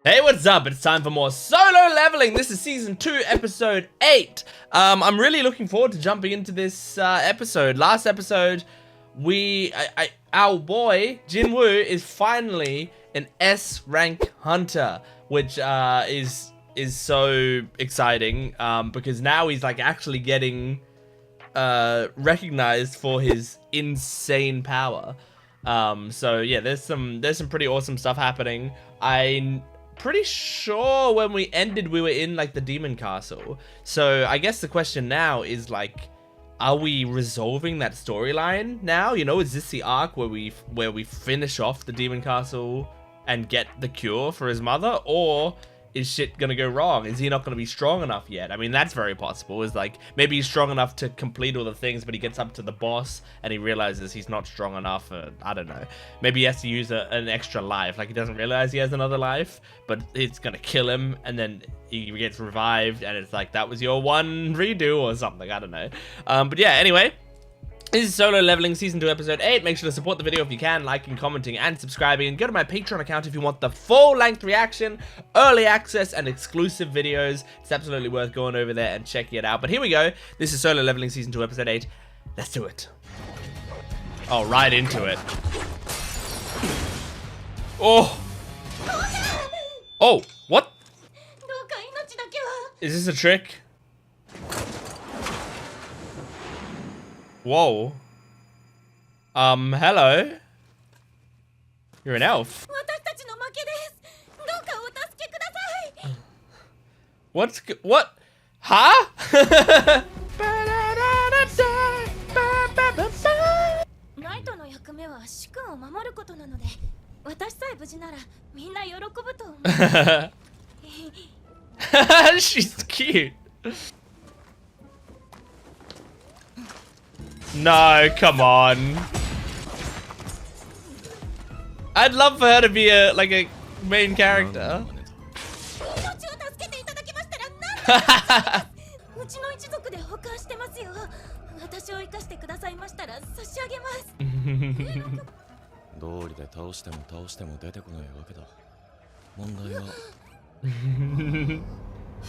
Hey, what's up? It's time for more solo leveling. This is season 2, episode 8. I'm really looking forward to jumping into this episode. Last episode, our boy Jinwoo is finally an S rank hunter, which is so exciting because now he's like actually getting recognized for his insane power. So yeah, there's some pretty awesome stuff happening. I'm pretty sure when we ended we were in like the demon castle, so I guess the question now is like, are we resolving that storyline now? You know, is this the arc where we finish off the demon castle and get the cure for his mother, or is shit gonna go wrong? Is he not gonna be strong enough yet? I mean, that's very possible. Is like, maybe he's strong enough to complete all the things, but he gets up to the boss and he realizes he's not strong enough. I don't know. Maybe he has to use an extra life. Like, he doesn't realize he has another life, but it's gonna kill him, and then he gets revived, and it's like, that was your one redo or something. I don't know. But yeah, anyway. This is Solo Leveling Season 2, Episode 8. Make sure to support the video if you can, liking, commenting, and subscribing. And go to my Patreon account if you want the full-length reaction, early access, and exclusive videos. It's absolutely worth going over there and checking it out. But here we go. This is Solo Leveling Season 2, Episode 8. Let's do it. Oh, right into it. Oh. Oh, what? Is this a trick? Whoa. Hello. You're an elf. What? Huh? She's cute. No, come on. I'd love for her to be a main character.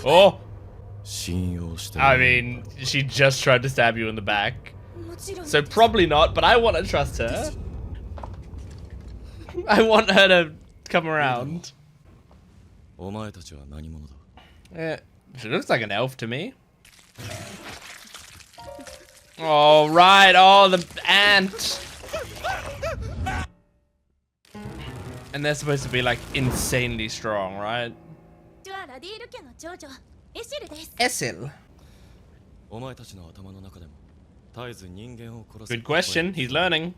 Oh. I mean, she just tried to stab you in the back. So probably not, but I want to trust her. I want her to come around. Yeah, she looks like an elf to me. All right, oh, the ant. And they're supposed to be like insanely strong, right? Esil. Good question. He's learning.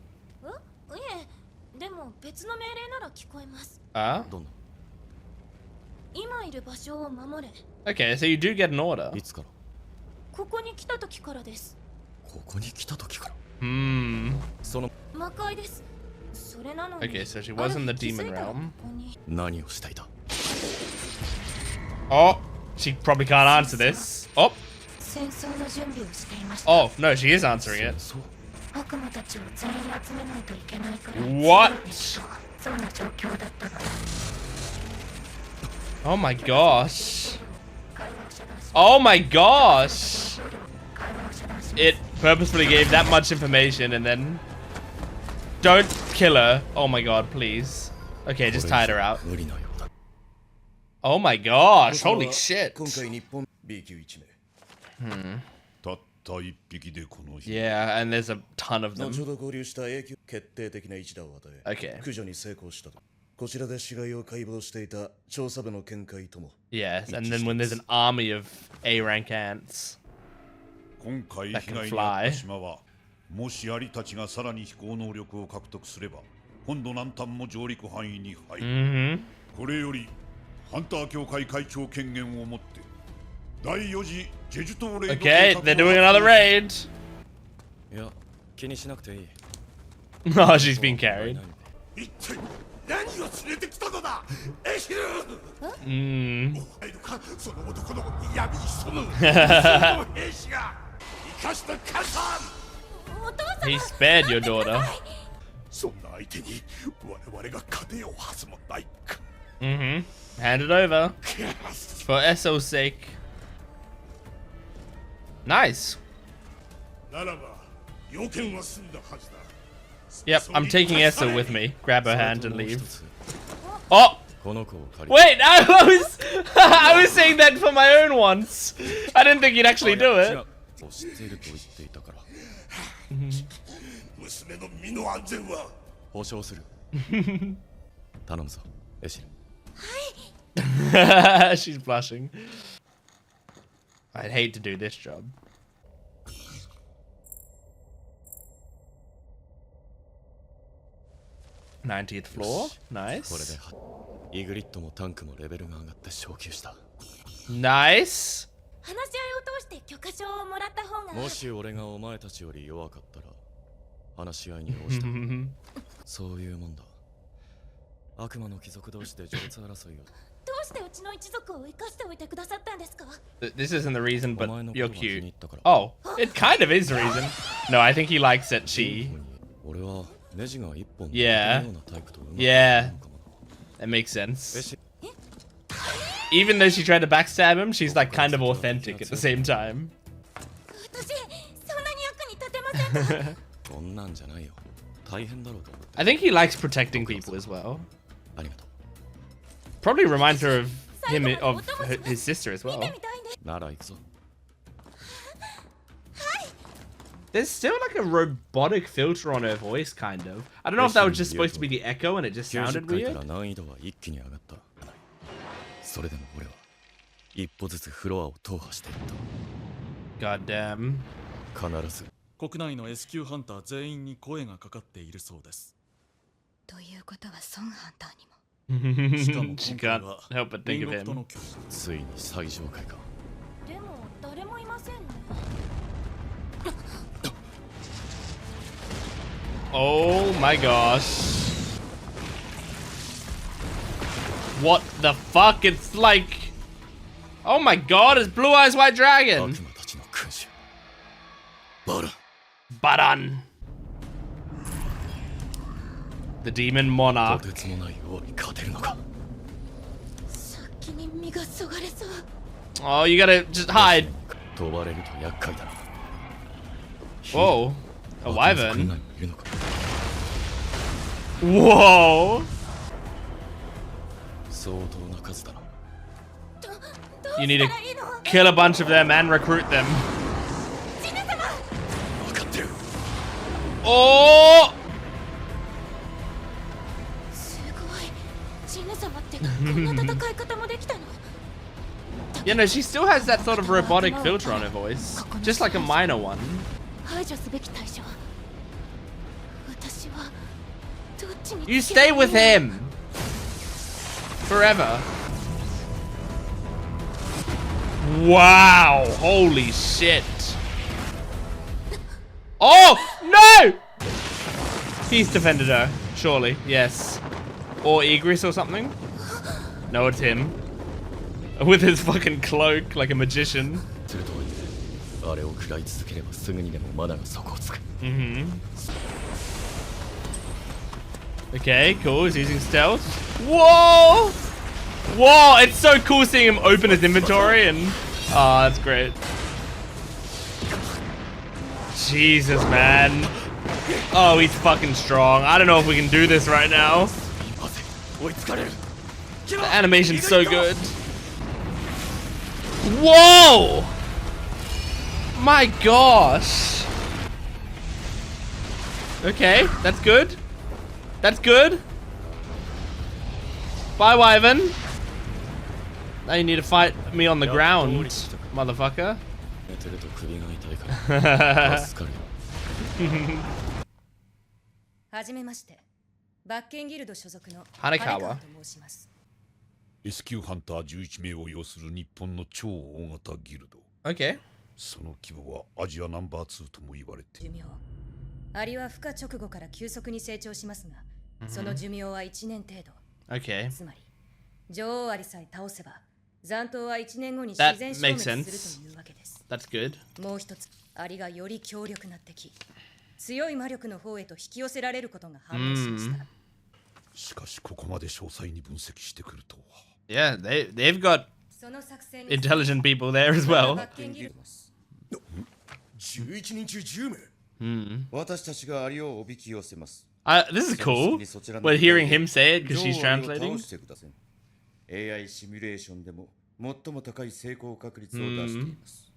Okay, so you do get an order. Okay, so she was in the demon realm. Oh, she probably can't answer this. Oh. Oh, no, she is answering it. What? Oh my gosh. Oh my gosh. It purposefully gave that much information and then... Don't kill her. Oh my god, please. Okay, just tied her out. Oh my gosh, holy shit. Yeah, and there's a ton of them. Okay. Yes, and then when there's an army of A rank ants that can fly. Okay, they're doing another raid. Oh, she's being carried. He spared your daughter. Hand it over. For Esso's sake. Nice. Yep, I'm taking Esso with me. Grab her hand and leave. Oh! Wait, I was saying that for my own once. I didn't think you'd actually do it. She's blushing. I'd hate to do this job. 90th floor. Nice. Nice. 話し合いを通して許可証をもらった方が。もし俺がお前たちより弱かったら話し合いに応じた。そういうもんだ。悪魔の貴族同士で序列争いを。どうしてうちの一族を生かしておいてくださったんですか? This isn't the reason, but you're cute. Oh, it kind of is the reason. No, I think he likes that she. Yeah. Yeah. That makes sense. Even though she tried to backstab him, she's like kind of authentic at the same time. I think he likes protecting people as well. Probably reminds her of him, of his sister as well. There's still like a robotic filter on her voice, kind of. I don't know if that was just supposed to be the echo and it just sounded weird. God damn. 国内の S 級ハンター全員に声がかかっているそうです。ということはソンハンターにも。しかも She can't help but think of him. ついに最上階か。でも誰もいませんね。Oh my gosh. What the fuck? It's like... Oh my god, it's Blue Eyes White Dragon. Baran. The Demon Monarch. Oh, you gotta just hide. Whoa. A wyvern. Whoa. You need to kill a bunch of them and recruit them. Oh! Yeah, no, she still has that sort of robotic filter on her voice. Just like a minor one. You stay with him! Forever. Wow! Holy shit! Oh! No! He's defended her, surely. Yes. Or Igris or something? No, it's him. With his fucking cloak, like a magician. Okay, cool. He's using stealth. Whoa! Whoa! It's so cool seeing him open his inventory and... Oh, that's great. Jesus, man. Oh, he's fucking strong. I don't know if we can do this right now. The animation's so good. Whoa! My gosh. Okay, that's good. That's good. Bye, Wyvern. Now you need to fight me on the ground, motherfucker. Hanekawa. S 級ハンター11名を要する日本の超大型ギルド。Okay. その規模はアジアナンバー2とも言われている。アリは孵化直後から急速に成長しますが、その寿命は1年程度。Okay. つまり、女王アリさえ倒せば、残党は1年後に自然消滅するというわけです。That's good. もう一つ、アリがより強力な敵、強い魔力の方へと引き寄せられることが判明しました。しかしここまで詳細に分析してくるとは。Yeah, they've got intelligent people there as well. 11人中10名。私たちがアリをおびき寄せます。This is cool. We're hearing him say it because she's translating. AI シミュレーションでも最も高い成功確率を出しています。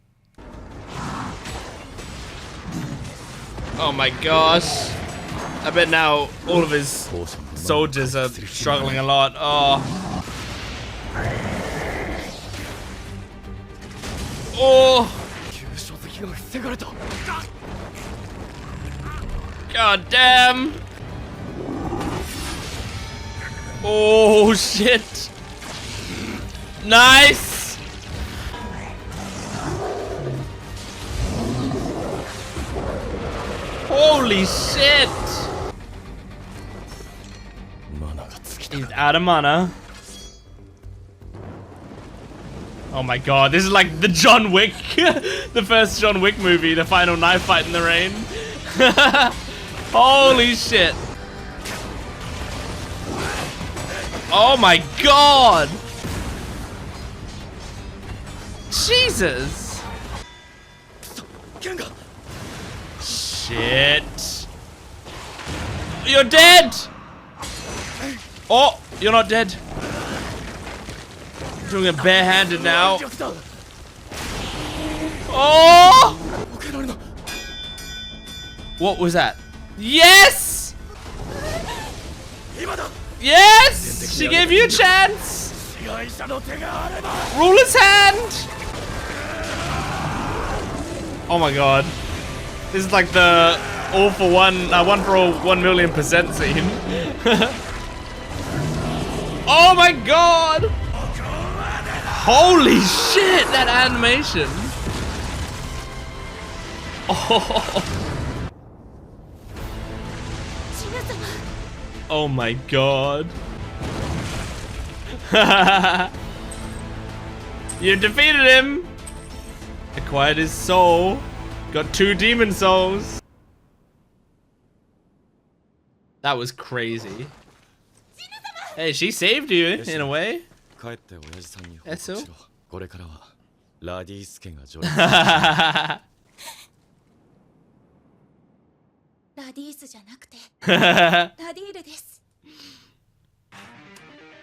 Oh my gosh. I bet now all of his soldiers are struggling a lot. Oh. Oh. God damn. Oh shit. Nice. Holy shit. He's out of mana. Oh my god, this is like the John Wick, the first John Wick movie, the final knife fight in the rain. Holy shit. Oh my god. Jesus. Shit. You're dead. Oh, you're not dead. Doing it barehanded now. Oh! What was that? Yes! Yes! She gave you a chance! Ruler's hand! Oh my god. This is like the all for one, one for all 1,000,000% scene. Oh my god! Holy shit, that animation! Oh. Oh my god. You defeated him! Acquired his soul. Got 2 demon souls. That was crazy. Hey, she saved you in a way. Eso.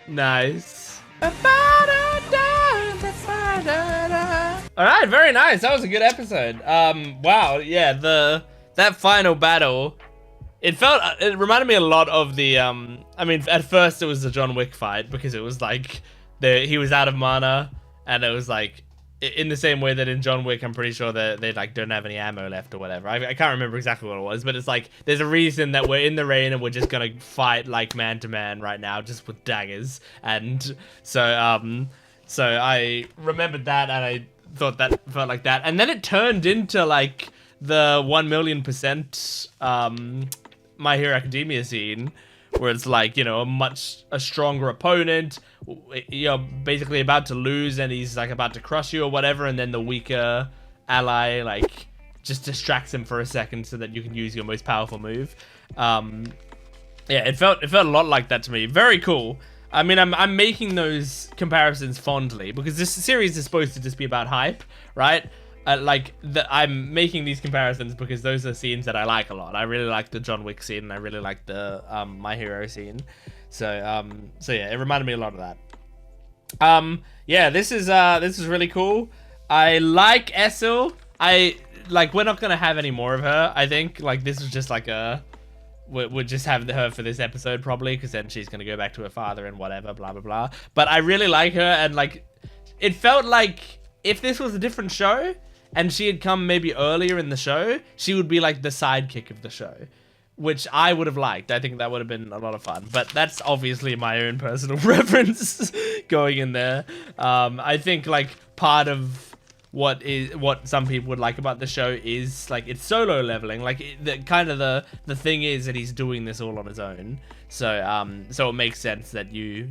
Nice. Alright, very nice. That was a good episode. Wow, yeah, that final battle, it reminded me a lot of the I mean, at first it was the John Wick fight because it was like he was out of mana, and it was like in the same way that in John Wick, I'm pretty sure that they like don't have any ammo left or whatever. I can't remember exactly what it was, but it's like there's a reason that we're in the rain and we're just gonna fight like man to man right now, just with daggers. And so I remembered that, and I thought that felt like that, and then it turned into like the 1,000,000% My Hero Academia scene, where it's like, you know, a stronger opponent, you're basically about to lose and he's like about to crush you or whatever, and then the weaker ally like just distracts him for a second so that you can use your most powerful move. Yeah, it felt a lot like that to me. Very cool. I mean, I'm making those comparisons fondly because this series is supposed to just be about hype, right? I'm making these comparisons because those are scenes that I like a lot. I really like the John Wick scene, and I really like the My Hero scene. So yeah, it reminded me a lot of that. Yeah, this is really cool. I like Essel. We're not gonna have any more of her. I think like this is just like we'll just have her for this episode probably, because then she's gonna go back to her father and whatever, blah blah blah. But I really like her, and like it felt like if this was a different show and she had come maybe earlier in the show, she would be like the sidekick of the show, which I would have liked. I think that would have been a lot of fun, but that's obviously my own personal preference going in there. I think like part of what some people would like about the show is like it's solo leveling. Like the thing is that he's doing this all on his own. So it makes sense that you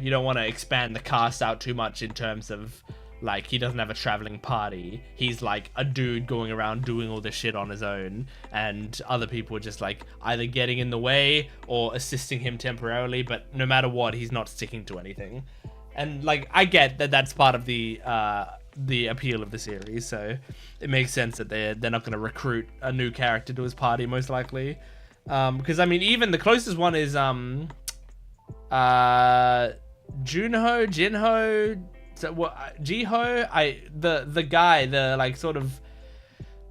don't want to expand the cast out too much in terms of Like, he doesn't have a traveling party. He's like a dude going around doing all this shit on his own, and other people are just like either getting in the way or assisting him temporarily, but no matter what, he's not sticking to anything. And like, I get that that's part of the appeal of the series, so it makes sense that they're not going to recruit a new character to his party, most likely. Because I mean, even the closest one is Jinho, so what, Jiho, the guy, the like sort of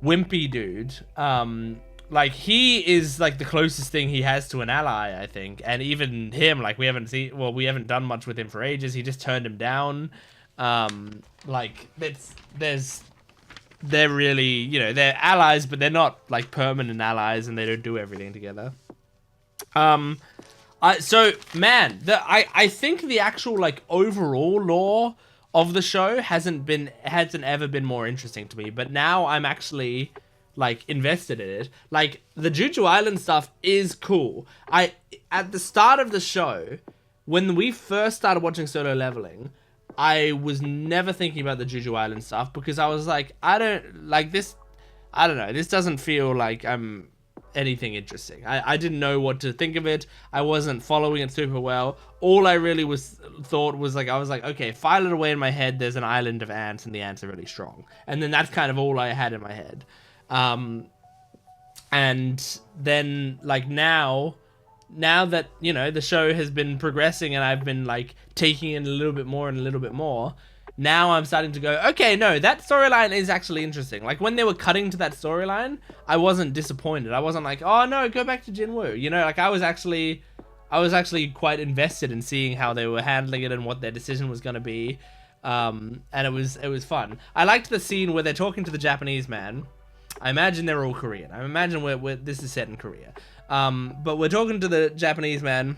wimpy dude. Like, he is like the closest thing he has to an ally, I think. And even him, like, we haven't done much with him for ages. He just turned him down. Like, they're really, you know, they're allies, but they're not like permanent allies, and they don't do everything together. So man, I think the actual like overall lore of the show hasn't ever been more interesting to me, but now I'm actually like invested in it. Like, the Jeju Island stuff is cool. At the start of the show, when we first started watching Solo Leveling, I was never thinking about the Jeju Island stuff because I was like, I don't know, this doesn't feel like I'm anything interesting. I didn't know what to think of it. I wasn't following it super well. All I really thought was like, I was like, okay, file it away in my head, there's an island of ants and the ants are really strong. And then that's kind of all I had in my head. And then like now that, you know, the show has been progressing and I've been like taking in a little bit more, now I'm starting to go, okay, no, that storyline is actually interesting. Like, when they were cutting to that storyline, I wasn't disappointed. I wasn't like, oh no, go back to Jinwoo. You know, like, I was actually quite invested in seeing how they were handling it and what their decision was going to be. And it was fun. I liked the scene where they're talking to the Japanese man. I imagine they're all Korean. I imagine this is set in Korea. But we're talking to the Japanese man,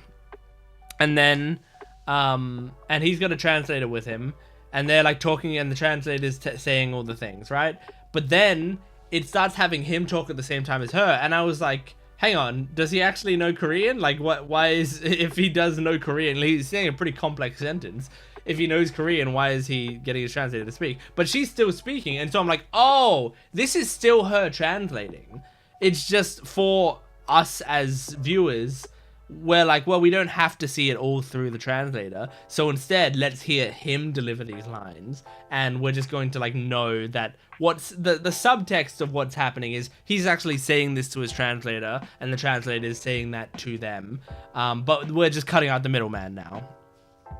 and then, and he's got a translator with him, and they're like talking, and the translator's saying all the things, right? But then it starts having him talk at the same time as her, and I was like, hang on, does he actually know Korean? Like, why is, if he does know Korean, he's saying a pretty complex sentence. If he knows Korean, why is he getting his translator to speak? But she's still speaking, and so I'm like, oh, this is still her translating. It's just for us as viewers, we're like, well, we don't have to see it all through the translator, so instead let's hear him deliver these lines, and we're just going to like know that what's the subtext of what's happening is he's actually saying this to his translator, and the translator is saying that to them, but we're just cutting out the middleman now.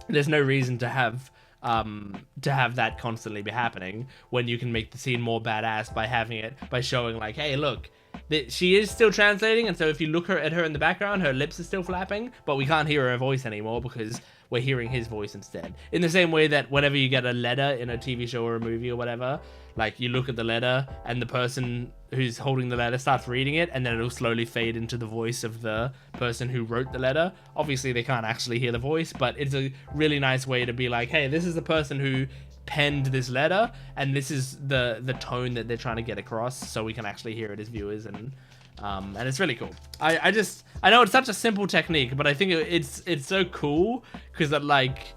There's no reason to have that constantly be happening when you can make the scene more badass by showing like, hey, look, she is still translating, and so if you look at her in the background, her lips are still flapping, but we can't hear her voice anymore because we're hearing his voice instead. In the same way that whenever you get a letter in a TV show or a movie or whatever, like, you look at the letter and the person who's holding the letter starts reading it, and then it'll slowly fade into the voice of the person who wrote the letter. Obviously they can't actually hear the voice, but it's a really nice way to be like, hey, this is the person who penned this letter, and this is the tone that they're trying to get across, so we can actually hear it as viewers, and it's really cool. I know it's such a simple technique, but I think it's so cool because that, like,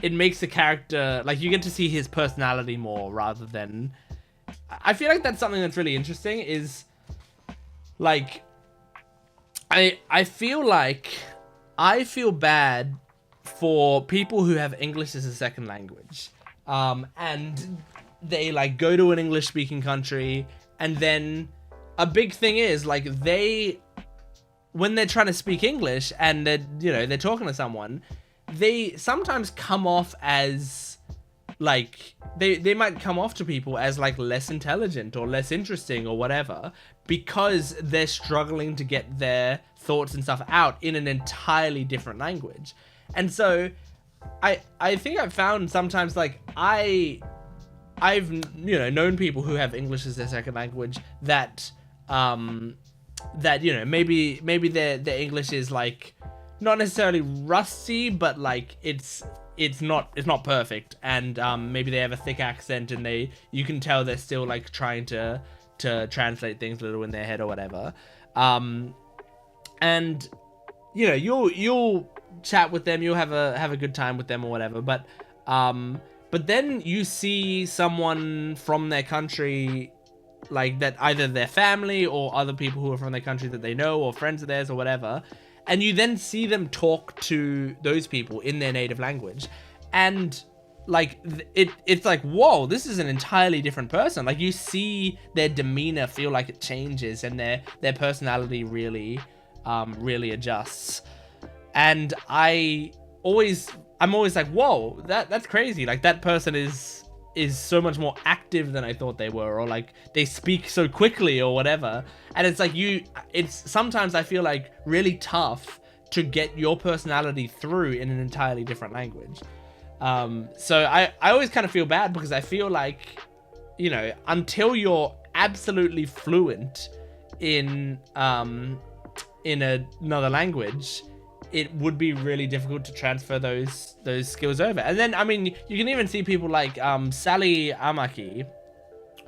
it makes the character, like, you get to see his personality more rather than, I feel like that's something that's really interesting is, like, I feel bad for people who have English as a second language. And they like go to an English speaking country, and then a big thing is like when they're trying to speak English and they're talking to someone, they sometimes come off as like they might come off to people as like less intelligent or less interesting or whatever, because they're struggling to get their thoughts and stuff out in an entirely different language. And so I think I've found sometimes, like, I've known people who have English as their second language that maybe their English is like not necessarily rusty, but like it's not perfect, and maybe they have a thick accent, and you can tell they're still like trying to translate things a little in their head or whatever, and you'll chat with them, you'll have a good time with them or whatever, but But then you see someone from their country, like that, either their family or other people who are from their country that they know, or friends of theirs or whatever, and you then see them talk to those people in their native language, and like it's like, whoa, this is an entirely different person. Like you see their demeanor feel like it changes, and their personality really adjusts. And I'm always like, whoa, that's crazy. Like that person is so much more active than I thought they were, or like they speak so quickly or whatever. And it's like it's sometimes I feel like really tough to get your personality through in an entirely different language. So I always kind of feel bad, because I feel like, you know, until you're absolutely fluent in another language, it would be really difficult to transfer those skills over. And then, I mean, you can even see people like Sally Amaki,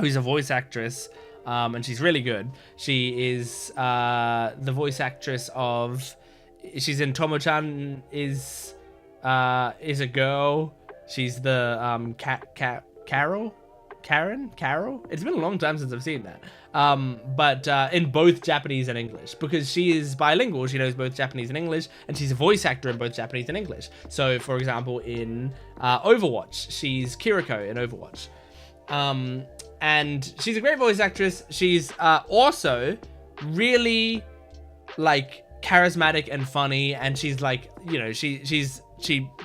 who's a voice actress, and she's really good. She is the voice actress of, she's in Tomo-chan is a girl. She's the Carol. It's been a long time since I've seen that. But in both Japanese and English, because she is bilingual. She knows both Japanese and English, and she's a voice actor in both Japanese and English. So, for example, in Overwatch, she's Kiriko in Overwatch. And she's a great voice actress. She's also really like charismatic and funny, and she's like, you know, she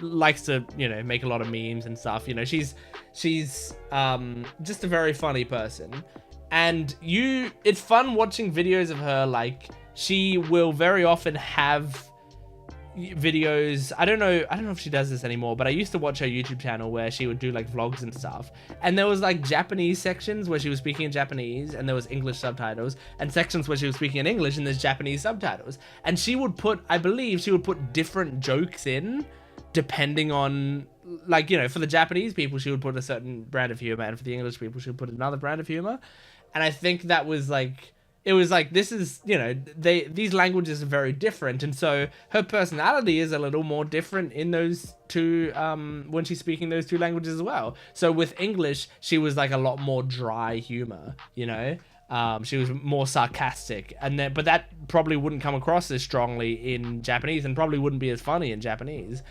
likes to, you know, make a lot of memes and stuff. You know, she's just a very funny person. And it's fun watching videos of her. Like, she will very often have videos. I don't know if she does this anymore, but I used to watch her YouTube channel where she would do like vlogs and stuff. And there was like Japanese sections where she was speaking in Japanese and there was English subtitles, and sections where she was speaking in English and there's Japanese subtitles. And she would put, I believe she would put different jokes in depending on, like, you know, for the Japanese people, she would put a certain brand of humor, and for the English people, she would put another brand of humor. And I think that was like, it was like, this is, you know, these languages are very different. And so her personality is a little more different in those two, when she's speaking those two languages as well. So with English, she was like a lot more dry humor, you know? She was more sarcastic, but that probably wouldn't come across as strongly in Japanese, and probably wouldn't be as funny in Japanese.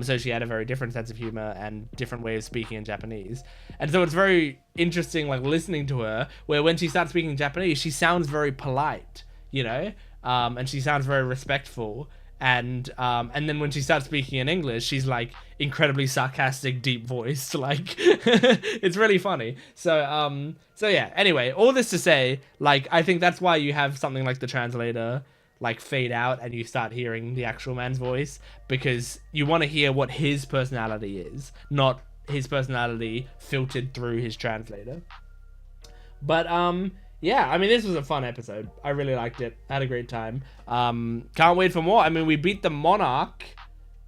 So she had a very different sense of humor and different way of speaking in Japanese. And so it's very interesting, like, listening to her, where when she starts speaking Japanese, she sounds very polite, you know, and she sounds very respectful. And then when she starts speaking in English, she's like incredibly sarcastic, deep voiced, like it's really funny. So yeah, anyway, all this to say, like, I think that's why you have something like the translator like fade out and you start hearing the actual man's voice, because you want to hear what his personality is, not his personality filtered through his translator. But yeah, I mean, this was a fun episode. I really liked it. I had a great time. Can't wait for more. I mean, we beat the Monarch,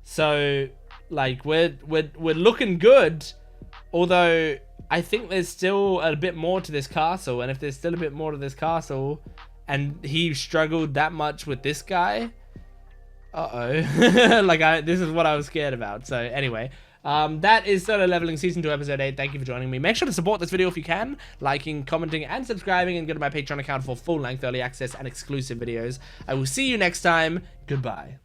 so like we're looking good. Although I think there's still a bit more to this castle, and if there's still a bit more to this castle, and he struggled that much with this guy, like this is what I was scared about. So anyway. That is Solo Leveling Season 2, Episode 8. Thank you for joining me. Make sure to support this video if you can, liking, commenting, and subscribing, and go to my Patreon account for full-length early access and exclusive videos. I will see you next time. Goodbye.